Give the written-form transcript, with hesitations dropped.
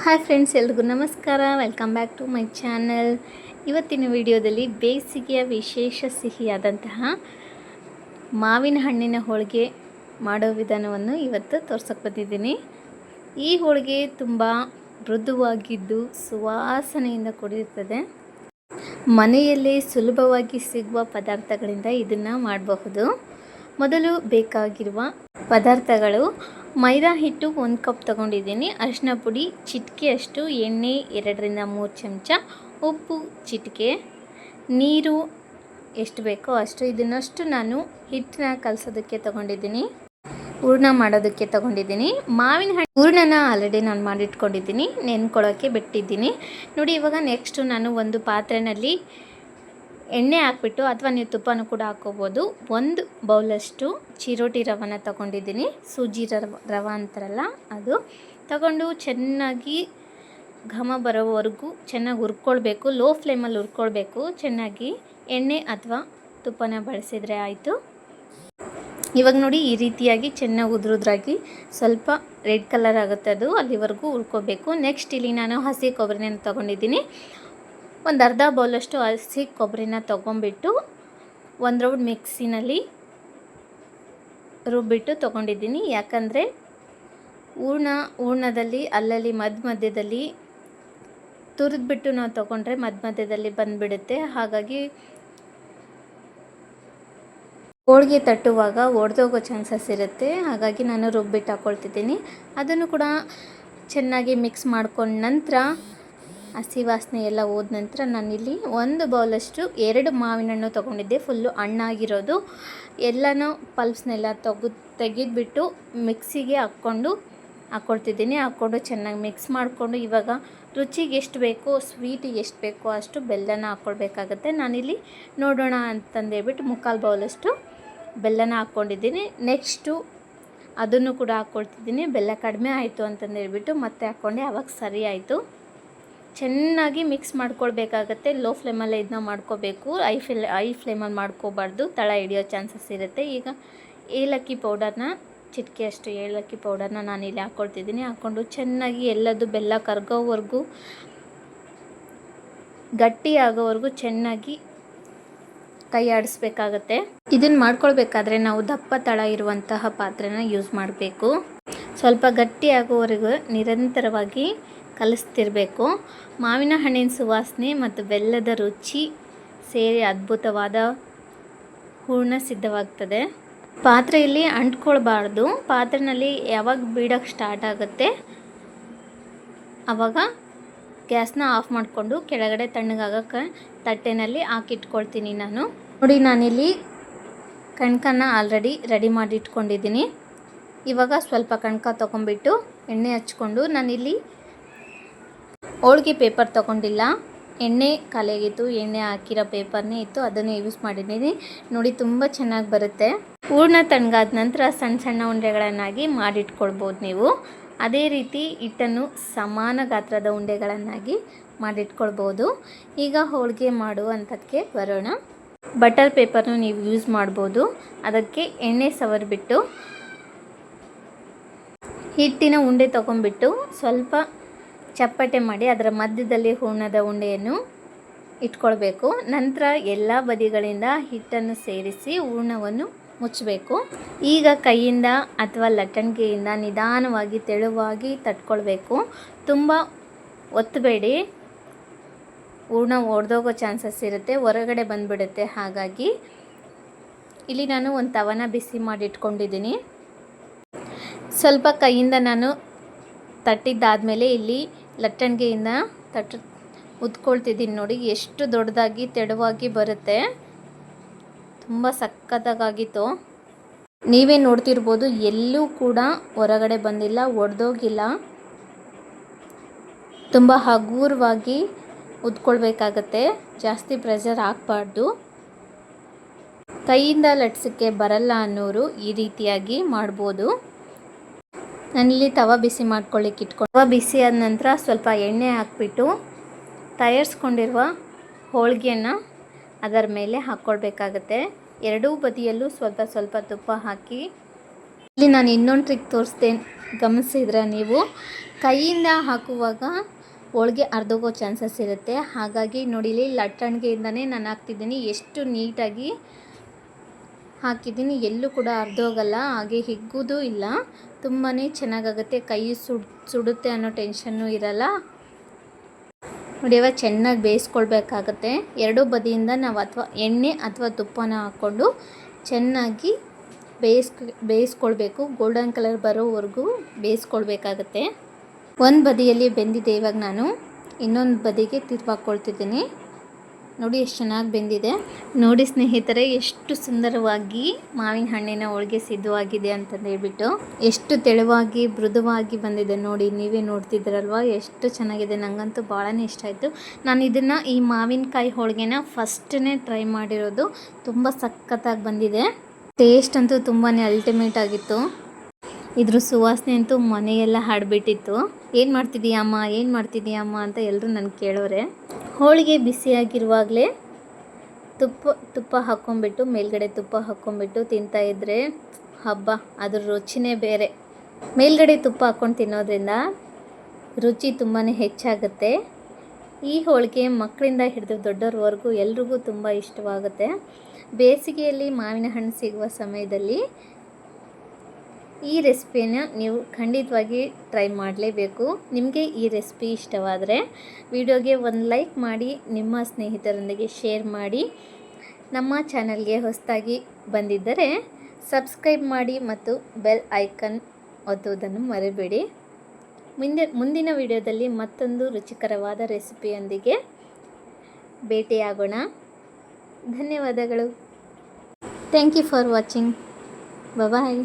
Hi friends, ಎಲ್ರಿಗೂ ನಮಸ್ಕಾರ. Welcome back to my channel. ಇವತ್ತಿನ ವಿಡಿಯೋದಲ್ಲಿ ಬೇಸಿಗೆಯ ವಿಶೇಷ ಸಿಹಿಯಾದಂತಹ ಮಾವಿನ ಹಣ್ಣಿನ ಹೋಳಿಗೆ ಮಾಡೋ ವಿಧಾನವನ್ನು ಇವತ್ತು ತೋರ್ಸಕ್ಕೆ ಬಂದಿದ್ದೀನಿ. ಈ ಹೋಳಿಗೆ ತುಂಬ ಮೃದುವಾಗಿದ್ದು ಸುವಾಸನೆಯಿಂದ ಕೂಡಿರುತ್ತದೆ. ಮನೆಯಲ್ಲೇ ಸುಲಭವಾಗಿ ಸಿಗುವ ಪದಾರ್ಥಗಳಿಂದ ಇದನ್ನು ಮಾಡಬಹುದು. ಮೊದಲು ಬೇಕಾಗಿರುವ ಪದಾರ್ಥಗಳು: ಮೈದಾ ಹಿಟ್ಟು 1 ಕಪ್ ತೊಗೊಂಡಿದ್ದೀನಿ, ಅರಿಶಿನ ಪುಡಿ ಚಿಟಿಕೆಯಷ್ಟು, ಎಣ್ಣೆ 2-3 ಚಮಚ, ಉಪ್ಪು ಚಿಟಿಕೆ, ನೀರು ಎಷ್ಟು ಬೇಕೋ ಅಷ್ಟು. ಇದನ್ನಷ್ಟು ನಾನು ಹಿಟ್ಟನ್ನ ಕಲಸೋದಕ್ಕೆ ತೊಗೊಂಡಿದ್ದೀನಿ, ಹೂರ್ಣ ಮಾಡೋದಕ್ಕೆ ತೊಗೊಂಡಿದ್ದೀನಿ. ಮಾವಿನ ಹಣ್ಣು ಹೂರ್ಣನ ಆಲ್ರೆಡಿ ನಾನು ಮಾಡಿಟ್ಕೊಂಡಿದ್ದೀನಿ, ನೆನ್ಕೊಳ್ಳೋಕ್ಕೆ ಬಿಟ್ಟಿದ್ದೀನಿ. ನೋಡಿ, ಇವಾಗ ನೆಕ್ಸ್ಟು ನಾನು ಒಂದು ಪಾತ್ರೆಯಲ್ಲಿ ಎಣ್ಣೆ ಹಾಕ್ಬಿಟ್ಟು, ಅಥವಾ ನೀವು ತುಪ್ಪನೂ ಕೂಡ ಹಾಕ್ಕೋಬೋದು, 1 ಬೌಲಷ್ಟು ಚಿರೋಟಿ ರವೆನ ತೊಗೊಂಡಿದ್ದೀನಿ. ಸೂಜಿ ರವೆ ಅಂತಾರಲ್ಲ ಅದು ತಗೊಂಡು ಚೆನ್ನಾಗಿ ಘಮ ಬರೋವರೆಗೂ ಚೆನ್ನಾಗಿ ಹುರ್ಕೊಳ್ಬೇಕು. ಲೋ ಫ್ಲೇಮಲ್ಲಿ ಹುರ್ಕೊಳ್ಬೇಕು ಚೆನ್ನಾಗಿ. ಎಣ್ಣೆ ಅಥವಾ ತುಪ್ಪನ ಬಳಸಿದರೆ ಆಯಿತು. ಇವಾಗ ನೋಡಿ, ಈ ರೀತಿಯಾಗಿ ಚೆನ್ನಾಗಿ ಉದ್ರುದ್ರಾಗಿ ಸ್ವಲ್ಪ ರೆಡ್ ಕಲರ್ ಆಗುತ್ತೆ, ಅದು ಅಲ್ಲಿವರೆಗೂ ಹುರ್ಕೋಬೇಕು. ನೆಕ್ಸ್ಟ್ ಇಲ್ಲಿ ನಾನು ಹಸಿ ಕೊಬ್ಬರಿನ ತೊಗೊಂಡಿದ್ದೀನಿ. ಒಂದು ಅರ್ಧ ಬೌಲಷ್ಟು ಹಸಿ ಕೊಬ್ಬರಿನ ತೊಗೊಂಬಿಟ್ಟು 1 ರೌಂಡ್ ಮಿಕ್ಸಿನಲ್ಲಿ ರುಬ್ಬಿಟ್ಟು ತೊಗೊಂಡಿದ್ದೀನಿ. ಯಾಕಂದರೆ ಹೂರ್ಣದಲ್ಲಿ ಅಲ್ಲಲ್ಲಿ ಮಧ್ಯದಲ್ಲಿ ತುರಿದ್ಬಿಟ್ಟು ನಾವು ತೊಗೊಂಡ್ರೆ ಮಧ್ಯದಲ್ಲಿ ಬಂದುಬಿಡುತ್ತೆ. ಹಾಗಾಗಿ ಹೋಳಿಗೆ ತಟ್ಟುವಾಗ ಒಡೆದೋಗೋ ಚಾನ್ಸಸ್ ಇರುತ್ತೆ. ಹಾಗಾಗಿ ನಾನು ರುಬ್ಬಿಟ್ಟು ಹಾಕ್ಕೊಳ್ತಿದ್ದೀನಿ. ಅದನ್ನು ಕೂಡ ಚೆನ್ನಾಗಿ ಮಿಕ್ಸ್ ಮಾಡ್ಕೊಂಡ ನಂತರ, ಹಸಿ ವಾಸನೆ ಎಲ್ಲ ಹೋದ ನಂತರ, ನಾನಿಲ್ಲಿ 1 ಬೌಲಷ್ಟು 2 ಮಾವಿನ ಹಣ್ಣು ತೊಗೊಂಡಿದ್ದೆ, ಫುಲ್ಲು ಹಣ್ಣಾಗಿರೋದು. ಎಲ್ಲನೂ ಪಲ್ಪ್ಸ್ನೆಲ್ಲ ತೆಗೆದುಬಿಟ್ಟು ಮಿಕ್ಸಿಗೆ ಹಾಕ್ಕೊಳ್ತಿದ್ದೀನಿ. ಹಾಕ್ಕೊಂಡು ಚೆನ್ನಾಗಿ ಮಿಕ್ಸ್ ಮಾಡಿಕೊಂಡು, ಇವಾಗ ರುಚಿಗೆ ಎಷ್ಟು ಬೇಕೋ, ಸ್ವೀಟಿಗೆ ಎಷ್ಟು ಬೇಕೋ ಅಷ್ಟು ಬೆಲ್ಲನ ಹಾಕ್ಕೊಳ್ಬೇಕಾಗತ್ತೆ. ನಾನಿಲ್ಲಿ ನೋಡೋಣ ಅಂತಂದೇಳ್ಬಿಟ್ಟು 3/4 ಬೌಲಷ್ಟು ಬೆಲ್ಲನ ಹಾಕ್ಕೊಂಡಿದ್ದೀನಿ. ನೆಕ್ಸ್ಟು ಅದನ್ನು ಕೂಡ ಹಾಕ್ಕೊಳ್ತಿದ್ದೀನಿ. ಬೆಲ್ಲ ಕಡಿಮೆ ಆಯಿತು ಅಂತಂದೇಳ್ಬಿಟ್ಟು ಮತ್ತೆ ಹಾಕ್ಕೊಂಡೆ, ಆವಾಗ ಸರಿ ಆಯಿತು. ಚೆನ್ನಾಗಿ ಮಿಕ್ಸ್ ಮಾಡ್ಕೊಳ್ಬೇಕಾಗತ್ತೆ. ಲೋ ಫ್ಲೇಮಲ್ಲೇ ಇದನ್ನ ಮಾಡ್ಕೋಬೇಕು, ಐ ಫ್ಲೇಮಲ್ಲಿ ಮಾಡ್ಕೋಬಾರ್ದು, ತಳ ಹಿಡಿಯೋ ಚಾನ್ಸಸ್ ಇರುತ್ತೆ. ಈಗ ಏಲಕ್ಕಿ ಪೌಡರ್ನ ಚಿಟಿಕೆಯಷ್ಟು ಏಲಕ್ಕಿ ಪೌಡರ್ನ ನಾನಿಲ್ಲಿ ಹಾಕ್ಕೊಳ್ತಿದ್ದೀನಿ. ಹಾಕ್ಕೊಂಡು ಚೆನ್ನಾಗಿ ಎಲ್ಲದು ಬೆಲ್ಲ ಕರಗೋವರೆಗೂ, ಗಟ್ಟಿ ಆಗೋವರೆಗೂ ಚೆನ್ನಾಗಿ ಕೈ ಆಡಿಸ್ಬೇಕಾಗತ್ತೆ. ಇದನ್ನು ಮಾಡ್ಕೊಳ್ಬೇಕಾದ್ರೆ ನಾವು ದಪ್ಪ ತಳ ಇರುವಂತಹ ಪಾತ್ರೆನ ಯೂಸ್ ಮಾಡಬೇಕು. ಸ್ವಲ್ಪ ಗಟ್ಟಿ ಆಗೋವರೆಗೂ ನಿರಂತರವಾಗಿ ಕಲಿಸ್ತಿರಬೇಕು. ಮಾವಿನ ಹಣ್ಣಿನ ಸುವಾಸನೆ ಮತ್ತು ಬೆಲ್ಲದ ರುಚಿ ಸೇರಿ ಅದ್ಭುತವಾದ ಹೂರ್ಣ ಸಿದ್ಧವಾಗ್ತದೆ. ಪಾತ್ರೆಯಲ್ಲಿ ಅಂಟ್ಕೊಳ್ಬಾರ್ದು. ಪಾತ್ರೆಯಲ್ಲಿ ಯಾವಾಗ ಬೀಡೋಕ್ಕೆ ಸ್ಟಾರ್ಟ್ ಆಗುತ್ತೆ ಆವಾಗ ಗ್ಯಾಸ್ನ ಆಫ್ ಮಾಡಿಕೊಂಡು ಕೆಳಗಡೆ ತಣ್ಣಗಾಗಕ್ಕೆ ತಟ್ಟೆನಲ್ಲಿ ಹಾಕಿಟ್ಕೊಳ್ತೀನಿ ನಾನು. ನೋಡಿ, ನಾನಿಲ್ಲಿ ಕಣ್ಕನ ಆಲ್ರೆಡಿ ರೆಡಿ ಮಾಡಿ ಇಟ್ಕೊಂಡಿದ್ದೀನಿ. ಇವಾಗ ಸ್ವಲ್ಪ ಕಣ್ಕ ತೊಗೊಂಬಿಟ್ಟು ಎಣ್ಣೆ ಹಚ್ಕೊಂಡು, ನಾನಿಲ್ಲಿ ಹೋಳಿಗೆ ಪೇಪರ್ ತೊಗೊಂಡಿಲ್ಲ, ಎಣ್ಣೆ ಖಾಲಿಯಾಗಿತ್ತು, ಎಣ್ಣೆ ಹಾಕಿರೋ ಪೇಪರ್ನೇ ಇತ್ತು, ಅದನ್ನು ಯೂಸ್ ಮಾಡಿದ್ದೀನಿ. ನೋಡಿ, ತುಂಬ ಚೆನ್ನಾಗಿ ಬರುತ್ತೆ. ಹೂರ್ಣ ತಣ್ಣಗಾದ ನಂತರ ಸಣ್ಣ ಸಣ್ಣ ಉಂಡೆಗಳನ್ನಾಗಿ ಮಾಡಿಟ್ಕೊಳ್ಬೋದು ನೀವು. ಅದೇ ರೀತಿ ಹಿಟ್ಟನ್ನು ಸಮಾನ ಗಾತ್ರದ ಉಂಡೆಗಳನ್ನಾಗಿ ಮಾಡಿಟ್ಕೊಳ್ಬೋದು. ಈಗ ಹೋಳಿಗೆ ಮಾಡುವಂಥಕ್ಕೆ ಬರೋಣ. ಬಟರ್ ಪೇಪರ್ನು ನೀವು ಯೂಸ್ ಮಾಡ್ಬೋದು. ಅದಕ್ಕೆ ಎಣ್ಣೆ ಸವರಿಬಿಟ್ಟು ಹಿಟ್ಟಿನ ಉಂಡೆ ತೊಗೊಂಡ್ಬಿಟ್ಟು ಸ್ವಲ್ಪ ಚಪ್ಪಟೆ ಮಾಡಿ ಅದರ ಮಧ್ಯದಲ್ಲಿ ಹೂರ್ಣದ ಉಂಡೆಯನ್ನು ಇಟ್ಕೊಳ್ಬೇಕು. ನಂತರ ಎಲ್ಲ ಬದಿಗಳಿಂದ ಹಿಟ್ಟನ್ನು ಸೇರಿಸಿ ಹೂರ್ಣವನ್ನು ಮುಚ್ಚಬೇಕು. ಈಗ ಕೈಯಿಂದ ಅಥವಾ ಲಟ್ಟಣಿಗೆಯಿಂದ ನಿಧಾನವಾಗಿ ತೆಳುವಾಗಿ ತಟ್ಕೊಳ್ಬೇಕು. ತುಂಬ ಒತ್ತಬೇಡಿ, ಹೂರ್ಣ ಒಡೆದೋಗೋ ಚಾನ್ಸಸ್ ಇರುತ್ತೆ, ಹೊರಗಡೆ ಬಂದುಬಿಡುತ್ತೆ. ಹಾಗಾಗಿ ಇಲ್ಲಿ ನಾನು ಒಂದು ತವನ ಬಿಸಿ ಮಾಡಿ ಇಟ್ಕೊಂಡಿದ್ದೀನಿ. ಸ್ವಲ್ಪ ಕೈಯಿಂದ ನಾನು ತಟ್ಟಿದ್ದಾದಮೇಲೆ ಇಲ್ಲಿ ಲಟ್ಟಣಿಗೆಯಿಂದ ಉದ್ಕೊಳ್ತಿದ್ದೀನಿ. ನೋಡಿ, ಎಷ್ಟು ದೊಡ್ಡದಾಗಿ ತೆಳುವಾಗಿ ಬರುತ್ತೆ, ತುಂಬ ಸಖತ್ತಾಗಿತ್ತು. ನೀವೇ ನೋಡ್ತಿರ್ಬೋದು, ಎಲ್ಲೂ ಕೂಡ ಹೊರಗಡೆ ಬಂದಿಲ್ಲ, ಒಡೆದೋಗಿಲ್ಲ. ತುಂಬ ಹಗುರವಾಗಿ ಉದ್ಕೊಳ್ಬೇಕಾಗತ್ತೆ, ಜಾಸ್ತಿ ಪ್ರೆಷರ್ ಹಾಕಬಾರ್ದು. ಕೈಯಿಂದ ಲಟ್ಸೋಕ್ಕೆ ಬರಲ್ಲ ಅನ್ನೋರು ಈ ರೀತಿಯಾಗಿ ಮಾಡ್ಬೋದು. ನಾನಿಲ್ಲಿ ತವ ಬಿಸಿ ಮಾಡ್ಕೊಳ್ಳಿಕ್ಕೆ ಇಟ್ಕೊಂಡು, ತವ ಬಿಸಿ ಆದ ನಂತರ ಸ್ವಲ್ಪ ಎಣ್ಣೆ ಹಾಕ್ಬಿಟ್ಟು ತಯಾರಿಸ್ಕೊಂಡಿರುವ ಹೋಳಿಗೆಯನ್ನು ಅದರ ಮೇಲೆ ಹಾಕ್ಕೊಳ್ಬೇಕಾಗತ್ತೆ. ಎರಡೂ ಬದಿಯಲ್ಲೂ ಸ್ವಲ್ಪ ಸ್ವಲ್ಪ ತುಪ್ಪ ಹಾಕಿ, ಇಲ್ಲಿ ನಾನು ಇನ್ನೊಂದು ಟ್ರಿಕ್ ತೋರಿಸ್ತೇನೆ ಗಮನಿಸಿದ್ರೆ ನೀವು ಕೈಯಿಂದ ಹಾಕುವಾಗ ಹೋಳಿಗೆ ಅರ್ಧೋಗೋ ಚಾನ್ಸಸ್ ಇರುತ್ತೆ. ಹಾಗಾಗಿ ನೋಡಿ ಇಲ್ಲಿ ಲಟ್ಟಣಿಗೆಯಿಂದನೇ ನಾನು ಹಾಕ್ತಿದ್ದೀನಿ. ಎಷ್ಟು ನೀಟಾಗಿ ಹಾಕಿದ್ದೀನಿ, ಎಲ್ಲೂ ಕೂಡ ಅರ್ಧೋಗಲ್ಲ, ಹಾಗೆ ಹಿಗ್ಗೋದು ಇಲ್ಲ. ತುಂಬಾ ಚೆನ್ನಾಗಾಗುತ್ತೆ. ಕೈ ಸುಡುತ್ತೆ ಅನ್ನೋ ಟೆನ್ಷನ್ನು ಇರಲ್ಲ. ನೋಡಿ ಇವಾಗ ಚೆನ್ನಾಗಿ ಬೇಯಿಸ್ಕೊಳ್ಬೇಕಾಗತ್ತೆ. ಎರಡೂ ಬದಿಯಿಂದ ನಾವು ಅಥವಾ ಎಣ್ಣೆ ಅಥವಾ ತುಪ್ಪನ ಹಾಕ್ಕೊಂಡು ಚೆನ್ನಾಗಿ ಬೇಯಿಸ್ಕೊಳ್ಬೇಕು. ಗೋಲ್ಡನ್ ಕಲರ್ ಬರೋವರೆಗೂ ಬೇಯಿಸ್ಕೊಳ್ಬೇಕಾಗತ್ತೆ. ಒಂದು ಬದಿಯಲ್ಲಿ ಬೆಂದಿದೆ. ಇವಾಗ ನಾನು ಇನ್ನೊಂದು ಬದಿಗೆ ತಿರುವಾಕೊಳ್ತಿದ್ದೀನಿ. ನೋಡಿ ಎಷ್ಟು ಚೆನ್ನಾಗಿ ಬೆಂದಿದೆ. ನೋಡಿ ಸ್ನೇಹಿತರೆ, ಎಷ್ಟು ಸುಂದರವಾಗಿ ಮಾವಿನ ಹಣ್ಣಿನ ಹೋಳಿಗೆ ಸಿದ್ಧವಾಗಿದೆ ಅಂತಂದು ಹೇಳ್ಬಿಟ್ಟು. ಎಷ್ಟು ತೆಳುವಾಗಿ ಮೃದುವಾಗಿ ಬಂದಿದೆ ನೋಡಿ, ನೀವೇ ನೋಡ್ತಿದ್ದೀರಲ್ವ ಎಷ್ಟು ಚೆನ್ನಾಗಿದೆ. ನನಗಂತೂ ಭಾಳನೇ ಇಷ್ಟ ಆಯಿತು. ನಾನು ಇದನ್ನು ಈ ಮಾವಿನಕಾಯಿ ಹೋಳಿಗೆನ ಫಸ್ಟೇ ಟ್ರೈ ಮಾಡಿರೋದು. ತುಂಬ ಸಖತ್ತಾಗಿ ಬಂದಿದೆ. ಟೇಸ್ಟ್ ಅಂತೂ ತುಂಬಾ ಅಲ್ಟಿಮೇಟ್ ಆಗಿತ್ತು. ಇದ್ರ ಸುವಾಸನೆ ಅಂತೂ ಮನೆಯೆಲ್ಲ ಹಾಡಿಬಿಟ್ಟಿತ್ತು. ಏನು ಮಾಡ್ತಿದ್ದೀಯಮ್ಮ ಅಂತ ಎಲ್ಲರೂ ನನಗೆ ಕೇಳೋರೆ. ಹೋಳಿಗೆ ಬಿಸಿಯಾಗಿರುವಾಗಲೇ ತುಪ್ಪ ಹಾಕ್ಕೊಂಬಿಟ್ಟು, ಮೇಲ್ಗಡೆ ತುಪ್ಪ ಹಾಕ್ಕೊಂಬಿಟ್ಟು ತಿಂತಾಯಿದ್ರೆ ಹಬ್ಬ, ಅದ್ರ ರುಚಿನೇ ಬೇರೆ. ಮೇಲ್ಗಡೆ ತುಪ್ಪ ಹಾಕ್ಕೊಂಡು ತಿನ್ನೋದ್ರಿಂದ ರುಚಿ ತುಂಬಾ ಹೆಚ್ಚಾಗುತ್ತೆ. ಈ ಹೋಳಿಗೆ ಮಕ್ಕಳಿಂದ ಹಿಡಿದು ದೊಡ್ಡವ್ರವರೆಗೂ ಎಲ್ರಿಗೂ ತುಂಬ ಇಷ್ಟವಾಗುತ್ತೆ. ಬೇಸಿಗೆಯಲ್ಲಿ ಮಾವಿನ ಹಣ್ಣು ಸಿಗುವ ಸಮಯದಲ್ಲಿ ಈ ರೆಸಿಪಿನ ನೀವು ಖಂಡಿತವಾಗಿ ಟ್ರೈ ಮಾಡಲೇಬೇಕು. ನಿಮಗೆ ಈ ರೆಸಿಪಿ ಇಷ್ಟವಾದರೆ ವಿಡಿಯೋಗೆ ಒಂದು ಲೈಕ್ ಮಾಡಿ, ನಿಮ್ಮ ಸ್ನೇಹಿತರೊಂದಿಗೆ ಶೇರ್ ಮಾಡಿ. ನಮ್ಮ ಚಾನಲ್ಗೆ ಹೊಸದಾಗಿ ಬಂದಿದ್ದರೆ ಸಬ್ಸ್ಕ್ರೈಬ್ ಮಾಡಿ ಮತ್ತು ಬೆಲ್ ಐಕನ್ ಒತ್ತುವುದನ್ನು ಮರೆಯಬೇಡಿ. ಮುಂದಿನ ವಿಡಿಯೋದಲ್ಲಿ ಮತ್ತೊಂದು ರುಚಿಕರವಾದ ರೆಸಿಪಿಯೊಂದಿಗೆ ಭೇಟಿಯಾಗೋಣ. ಧನ್ಯವಾದಗಳು. Thank you for watching. Bye.